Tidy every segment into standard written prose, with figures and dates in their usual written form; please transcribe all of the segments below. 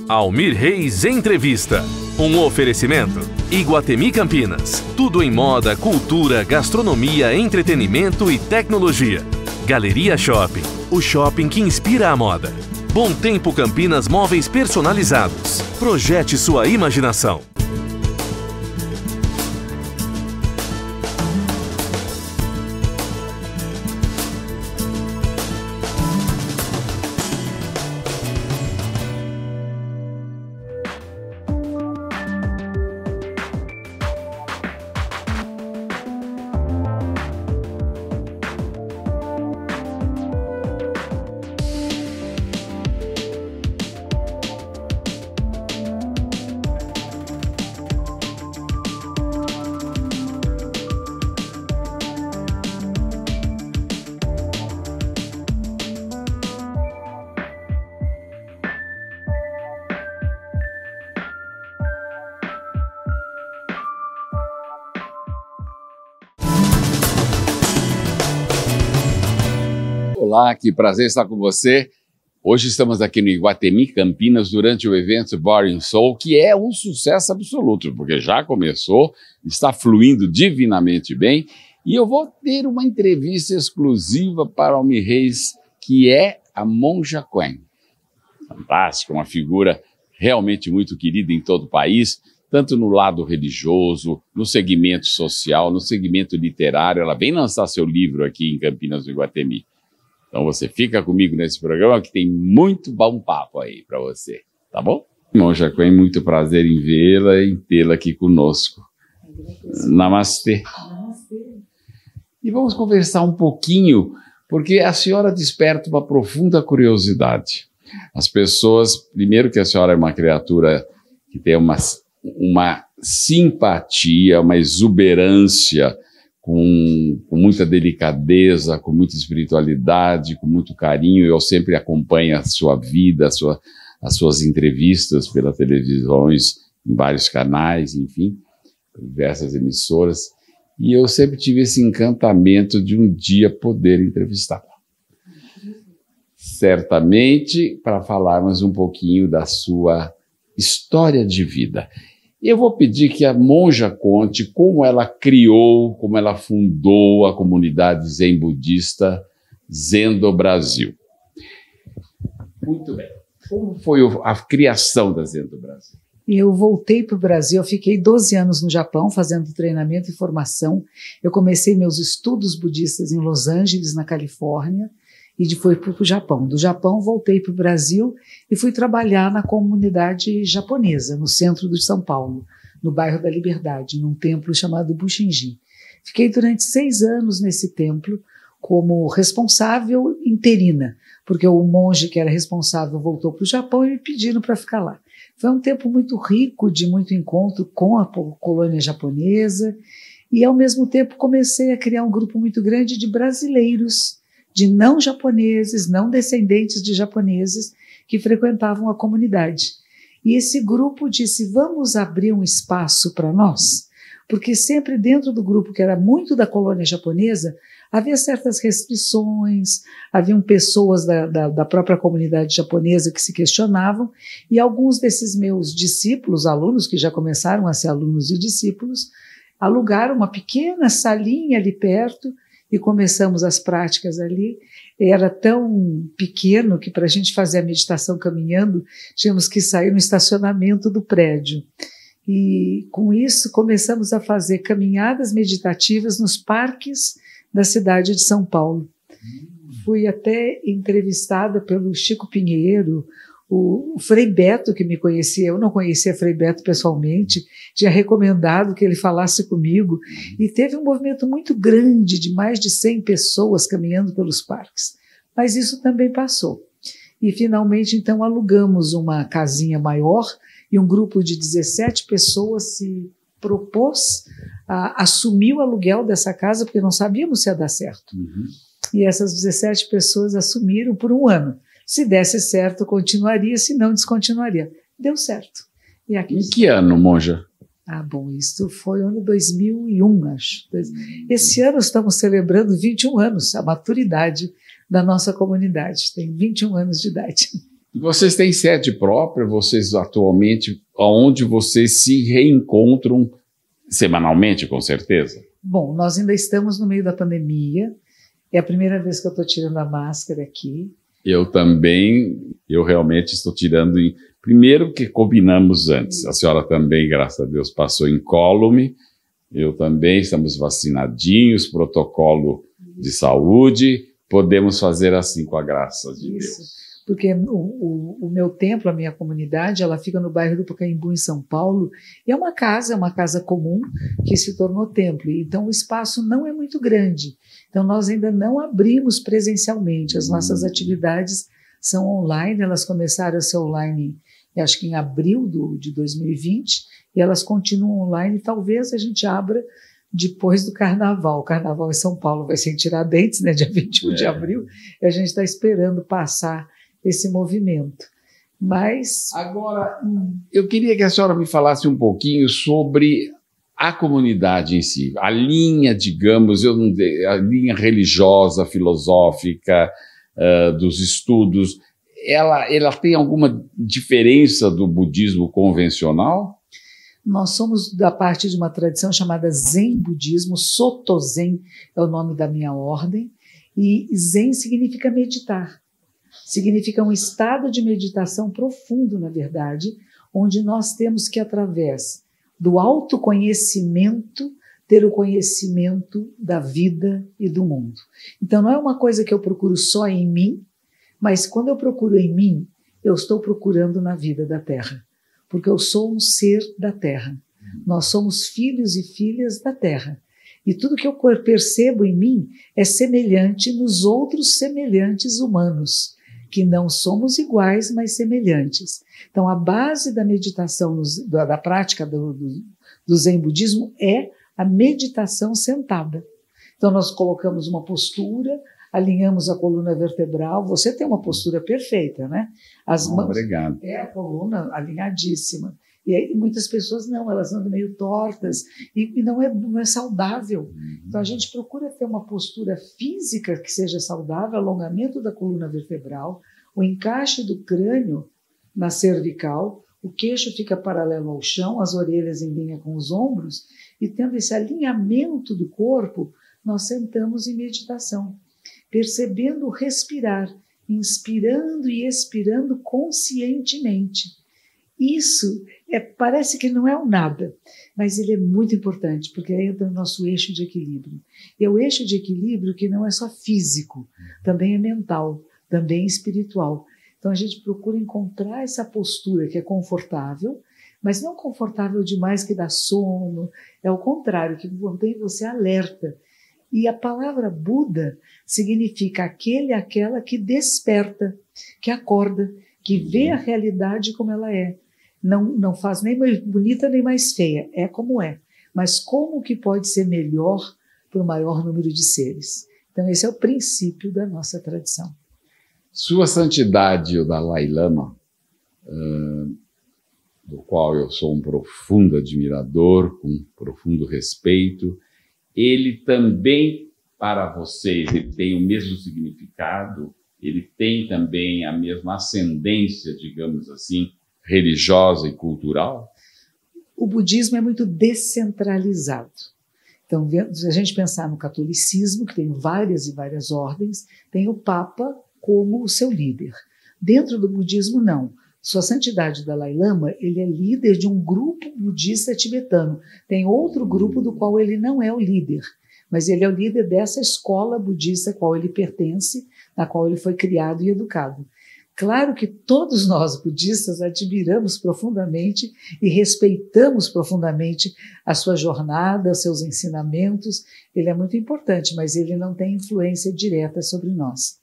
Almir Reis Entrevista. Um oferecimento. Iguatemi Campinas. Tudo em moda, cultura, gastronomia, entretenimento e tecnologia. Galeria Shopping. O shopping que inspira a moda. Bom Tempo Campinas Móveis Personalizados. Projete sua imaginação. Olá, que prazer estar com você. Hoje estamos aqui no Iguatemi Campinas durante o evento Body & Soul, que é um sucesso absoluto, porque já começou, está fluindo divinamente bem, e eu vou ter uma entrevista exclusiva para Almir Reis, que é a Monja Quen. Fantástica, uma figura realmente muito querida em todo o país, tanto no lado religioso, no segmento social, no segmento literário. Ela vem lançar seu livro aqui em Campinas, no Iguatemi. Então você fica comigo nesse programa que tem muito bom papo aí para você, tá bom? Monja Quen, muito prazer em vê-la e tê-la aqui conosco. Namastê. Namastê. E vamos conversar um pouquinho, porque a senhora desperta uma profunda curiosidade. As pessoas, primeiro que a senhora é uma criatura que tem uma simpatia, uma exuberância, com muita delicadeza, com muita espiritualidade, com muito carinho. Eu sempre acompanho a sua vida, as suas entrevistas pelas televisões, em vários canais, enfim, diversas emissoras. E eu sempre tive esse encantamento de um dia poder entrevistá-la. Certamente para falarmos um pouquinho da sua história de vida. Eu vou pedir que a Monja conte como ela criou, como ela fundou a comunidade Zen Budista Zendo Brasil. Muito bem. Como foi a criação da Zendo Brasil? Eu voltei para o Brasil, eu fiquei 12 anos no Japão fazendo treinamento e formação. Eu comecei meus estudos budistas em Los Angeles, na Califórnia, e depois fui para o Japão. Do Japão, voltei para o Brasil e fui trabalhar na comunidade japonesa, no centro de São Paulo, no bairro da Liberdade, num templo chamado Bushinji. Fiquei durante 6 anos nesse templo como responsável interina, porque o monge que era responsável voltou para o Japão e me pediram para ficar lá. Foi um tempo muito rico, de muito encontro com a colônia japonesa, e ao mesmo tempo comecei a criar um grupo muito grande de brasileiros, de não japoneses, não descendentes de japoneses, que frequentavam a comunidade. E esse grupo disse, vamos abrir um espaço para nós, porque sempre dentro do grupo, que era muito da colônia japonesa, havia certas restrições, haviam pessoas da própria comunidade japonesa que se questionavam, e alguns desses meus discípulos, alunos, que já começaram a ser alunos e discípulos, alugaram uma pequena salinha ali perto, e começamos as práticas ali. Era tão pequeno que para a gente fazer a meditação caminhando, tínhamos que sair no estacionamento do prédio. E com isso começamos a fazer caminhadas meditativas nos parques da cidade de São Paulo. Fui até entrevistada pelo Chico Pinheiro, o Frei Beto, que me conhecia. Eu não conhecia Frei Beto pessoalmente, tinha recomendado que ele falasse comigo, e teve um movimento muito grande de mais de 100 pessoas caminhando pelos parques. Mas isso também passou. E finalmente, então, alugamos uma casinha maior, e um grupo de 17 pessoas se propôs a assumir o aluguel dessa casa, porque não sabíamos se ia dar certo. E essas 17 pessoas assumiram por 1 ano. Se desse certo, continuaria, se não, descontinuaria. Deu certo. E aqui em que ano, Monja? Bom, isso foi o ano 2001, acho. Esse ano estamos celebrando 21 anos, a maturidade da nossa comunidade. Tem 21 anos de idade. E vocês têm sede própria, vocês atualmente, onde vocês se reencontram semanalmente, com certeza? Bom, nós ainda estamos no meio da pandemia. É a primeira vez que eu estou tirando a máscara aqui. Eu também, eu realmente estou tirando. Primeiro que combinamos antes. A senhora também, graças a Deus, passou incólume. Eu também, estamos vacinadinhos, protocolo de saúde. Podemos fazer assim com a graça de Deus. Porque o meu templo, a minha comunidade, ela fica no bairro do Pacaembu, em São Paulo, e é uma casa comum que se tornou templo. Então, o espaço não é muito grande. Então, nós ainda não abrimos presencialmente. As nossas atividades são online, elas começaram a ser online, acho que em abril de 2020, e elas continuam online. Talvez a gente abra depois do Carnaval. O Carnaval em São Paulo vai ser em Tiradentes, né, dia 21 de abril, e a gente está esperando passar esse movimento. Mas agora, eu queria que a senhora me falasse um pouquinho sobre a comunidade em si, a linha, digamos, a linha religiosa, filosófica, dos estudos, ela tem alguma diferença do budismo convencional? Nós somos da parte de uma tradição chamada Zen Budismo. Soto Zen é o nome da minha ordem, e Zen significa meditar. Significa um estado de meditação profundo, na verdade, onde nós temos que, através do autoconhecimento, ter o conhecimento da vida e do mundo. Então, não é uma coisa que eu procuro só em mim, mas quando eu procuro em mim, eu estou procurando na vida da Terra, porque eu sou um ser da Terra. Nós somos filhos e filhas da Terra. E tudo que eu percebo em mim é semelhante nos outros semelhantes humanos, que não somos iguais, mas semelhantes. Então, a base da meditação, da prática do Zen Budismo é a meditação sentada. Então, nós colocamos uma postura, alinhamos a coluna vertebral. Você tem uma postura perfeita, né? As mãos, obrigado. É a coluna alinhadíssima. E aí, muitas pessoas não, elas andam meio tortas e não é saudável. Então, a gente procura ter uma postura física que seja saudável, alongamento da coluna vertebral, o encaixe do crânio na cervical, o queixo fica paralelo ao chão, as orelhas em linha com os ombros, e tendo esse alinhamento do corpo, nós sentamos em meditação, percebendo o respirar, inspirando e expirando conscientemente. Isso parece que não é um nada, mas ele é muito importante, porque aí entra no nosso eixo de equilíbrio. E é o eixo de equilíbrio que não é só físico, também é mental, também é espiritual. Então a gente procura encontrar essa postura que é confortável, mas não confortável demais que dá sono, é o contrário, que mantém você alerta. E a palavra Buda significa aquele, aquela que desperta, que acorda, que vê a realidade como ela é. Não faz nem mais bonita nem mais feia, é como é. Mas como que pode ser melhor para o maior número de seres? Então esse é o princípio da nossa tradição. Sua Santidade, o Dalai Lama, do qual eu sou um profundo admirador, com profundo respeito, ele também, para vocês, ele tem o mesmo significado, ele tem também a mesma ascendência, digamos assim, religiosa e cultural? O budismo é muito descentralizado. Então, se a gente pensar no catolicismo, que tem várias e várias ordens, tem o Papa como o seu líder. Dentro do budismo, não. Sua Santidade Dalai Lama, ele é líder de um grupo budista tibetano. Tem outro grupo do qual ele não é o líder, mas ele é o líder dessa escola budista a qual ele pertence, na qual ele foi criado e educado. Claro que todos nós budistas admiramos profundamente e respeitamos profundamente a sua jornada, os seus ensinamentos. Ele é muito importante, mas ele não tem influência direta sobre nós.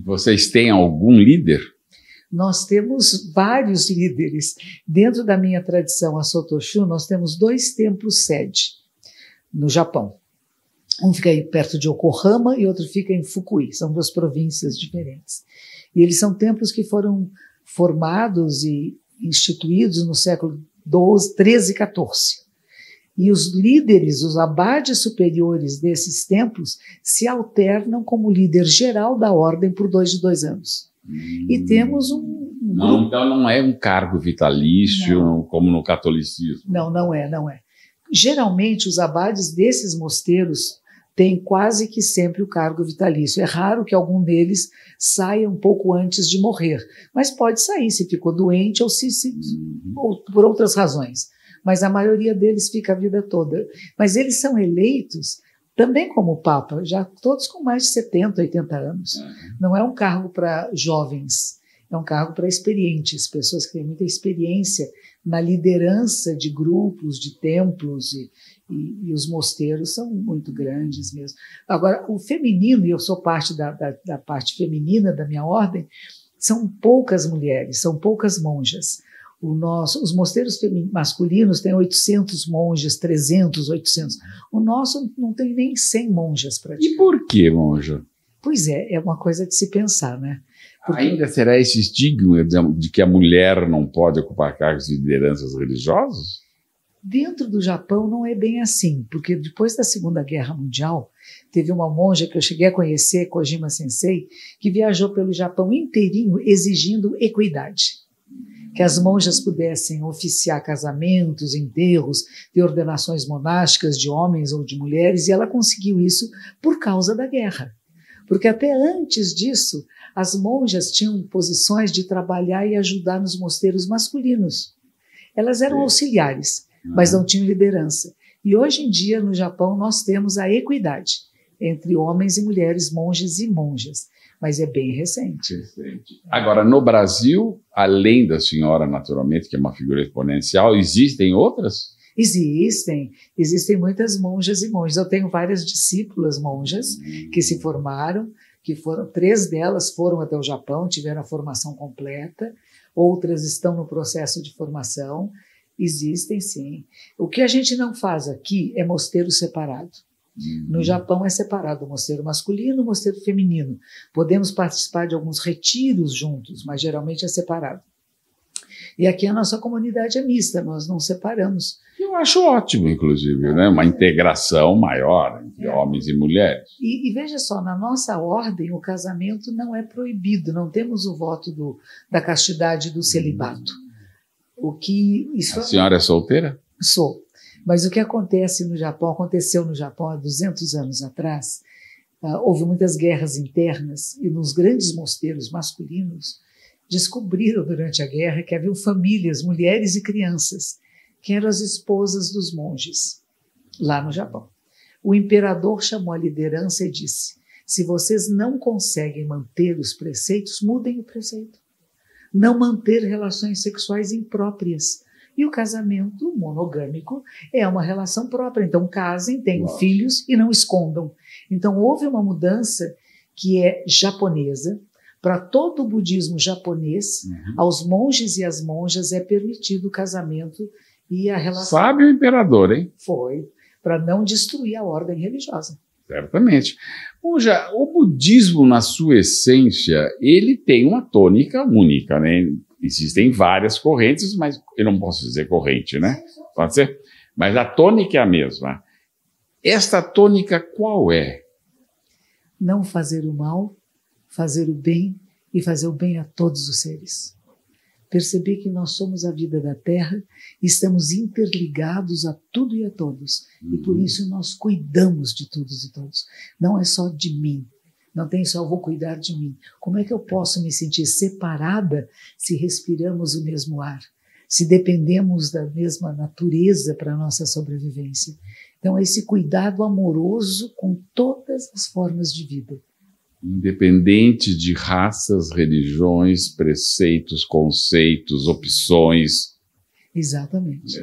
Vocês têm algum líder? Nós temos vários líderes. Dentro da minha tradição, a Sotoshu, nós temos 2 templos sede no Japão. Um fica aí perto de Yokohama e outro fica em Fukui. São 2 províncias diferentes. E eles são templos que foram formados e instituídos no século XIII e XIV. E os líderes, os abades superiores desses templos, se alternam como líder geral da ordem por 2 de 2 anos. E temos um Não, então não é um cargo vitalício, como no catolicismo. Não, não é, não é. Geralmente, os abades desses mosteiros têm quase que sempre o cargo vitalício. É raro que algum deles saia um pouco antes de morrer, mas pode sair se ficou doente ou, ou por outras razões. Mas a maioria deles fica a vida toda. Mas eles são eleitos também como Papa, já todos com mais de 70, 80 anos. Não é um cargo para jovens, é um cargo para experientes, pessoas que têm muita experiência na liderança de grupos, de templos, e os mosteiros são muito grandes mesmo. Agora, o feminino, e eu sou parte da parte feminina da minha ordem, são poucas mulheres, são poucas monjas. Os mosteiros masculinos têm 800 monges, 300, 800. O nosso não tem nem 100 monjas praticamente. E por que, monja? Pois é uma coisa de se pensar, né? Porque ainda será esse estigma de que a mulher não pode ocupar cargos de lideranças religiosas? Dentro do Japão não é bem assim, porque depois da Segunda Guerra Mundial, teve uma monja que eu cheguei a conhecer, Kojima Sensei, que viajou pelo Japão inteirinho exigindo equidade. Que as monjas pudessem oficiar casamentos, enterros, ter ordenações monásticas de homens ou de mulheres, e ela conseguiu isso por causa da guerra. Porque até antes disso, as monjas tinham posições de trabalhar e ajudar nos mosteiros masculinos. Elas eram auxiliares, mas não tinham liderança. E hoje em dia, no Japão, nós temos a equidade entre homens e mulheres, monges e monjas. Mas é bem recente. Agora, no Brasil, além da senhora, naturalmente, que é uma figura exponencial, existem outras? Existem muitas monjas e monges. Eu tenho várias discípulas monjas que se formaram, 3 delas foram até o Japão, tiveram a formação completa, outras estão no processo de formação. Existem, sim. O que a gente não faz aqui é mosteiro separado. No Japão é separado o mosteiro masculino e o mosteiro feminino. Podemos participar de alguns retiros juntos, mas geralmente é separado. E aqui a nossa comunidade é mista, nós não separamos. Eu acho ótimo, inclusive, né? Uma integração maior entre homens e mulheres. E veja só, na nossa ordem, o casamento não é proibido, não temos o voto da castidade e do celibato. A senhora é solteira? Sou. Mas o que aconteceu no Japão há 200 anos atrás, houve muitas guerras internas e nos grandes mosteiros masculinos descobriram durante a guerra que haviam famílias, mulheres e crianças, que eram as esposas dos monges, lá no Japão. O imperador chamou a liderança e disse: se vocês não conseguem manter os preceitos, mudem o preceito. Não manter relações sexuais impróprias. E o casamento monogâmico é uma relação própria. Então, casem, tenham filhos e não escondam. Então, houve uma mudança que é japonesa. Para todo o budismo japonês, aos monges e às monjas é permitido o casamento e a relação. Sabe o imperador, hein? Foi, para não destruir a ordem religiosa. Certamente. Monja, o budismo, na sua essência, ele tem uma tônica única, né? Existem várias correntes, mas eu não posso dizer corrente, né? Pode ser? Mas a tônica é a mesma. Esta tônica qual é? Não fazer o mal, fazer o bem e fazer o bem a todos os seres. Perceber que nós somos a vida da Terra e estamos interligados a tudo e a todos. E por isso nós cuidamos de todos e todos. Não é só de mim. Não tem só eu vou cuidar de mim. Como é que eu posso me sentir separada se respiramos o mesmo ar? Se dependemos da mesma natureza para a nossa sobrevivência? Então, esse cuidado amoroso com todas as formas de vida. Independente de raças, religiões, preceitos, conceitos, opções. Exatamente.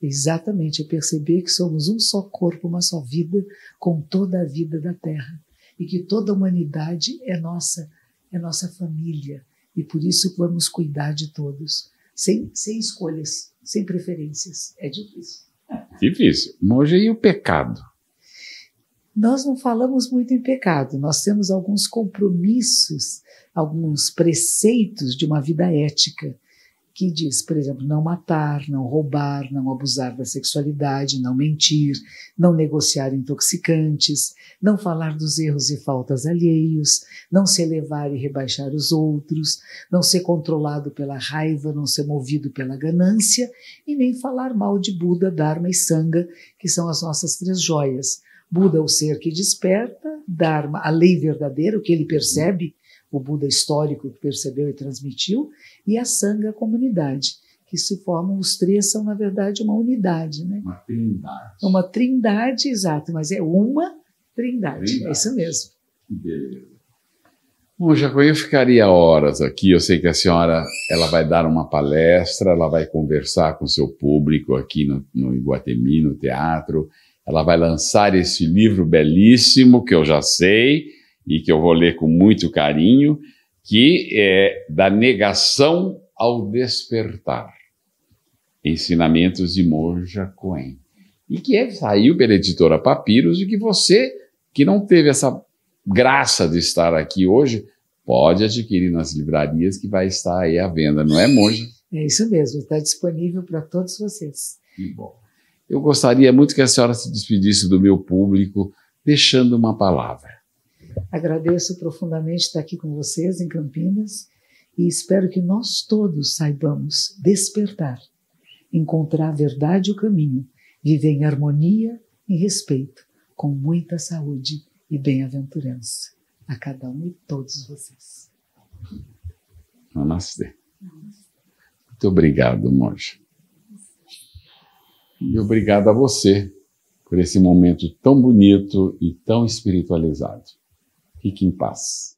Exatamente. É perceber que somos um só corpo, uma só vida, com toda a vida da Terra. E que toda a humanidade é nossa família. E por isso vamos cuidar de todos. Sem escolhas, sem preferências. É difícil. Difícil. Monja, e o pecado? Nós não falamos muito em pecado. Nós temos alguns compromissos, alguns preceitos de uma vida ética. que diz, por exemplo, não matar, não roubar, não abusar da sexualidade, não mentir, não negociar intoxicantes, não falar dos erros e faltas alheios, não se elevar e rebaixar os outros, não ser controlado pela raiva, não ser movido pela ganância e nem falar mal de Buda, Dharma e Sangha, que são as nossas 3 joias. Buda, o ser que desperta, Dharma, a lei verdadeira, o que ele percebe, o Buda histórico que percebeu e transmitiu, e a Sangha, a comunidade, que se formam, os 3 são, na verdade, uma unidade. Né? Uma trindade. Uma trindade, exato, mas é uma trindade. É isso mesmo. Que beleza. Bom, Jacob, eu ficaria horas aqui, eu sei que a senhora ela vai dar uma palestra, ela vai conversar com o seu público aqui no Iguatemi, no teatro, ela vai lançar esse livro belíssimo, que eu já sei, e que eu vou ler com muito carinho, que é Da Negação ao Despertar, Ensinamentos de Monja Coen, e que saiu pela editora Papiros, e que você, que não teve essa graça de estar aqui hoje, pode adquirir nas livrarias, que vai estar aí à venda, não é, Monja? É isso mesmo, está disponível para todos vocês. Que bom. Eu gostaria muito que a senhora se despedisse do meu público, deixando uma palavra. Agradeço profundamente estar aqui com vocês em Campinas e espero que nós todos saibamos despertar, encontrar a verdade e o caminho, viver em harmonia e respeito, com muita saúde e bem-aventurança a cada um e todos vocês. Namastê. Muito obrigado, Monja. E obrigado a você por esse momento tão bonito e tão espiritualizado. Fique em paz.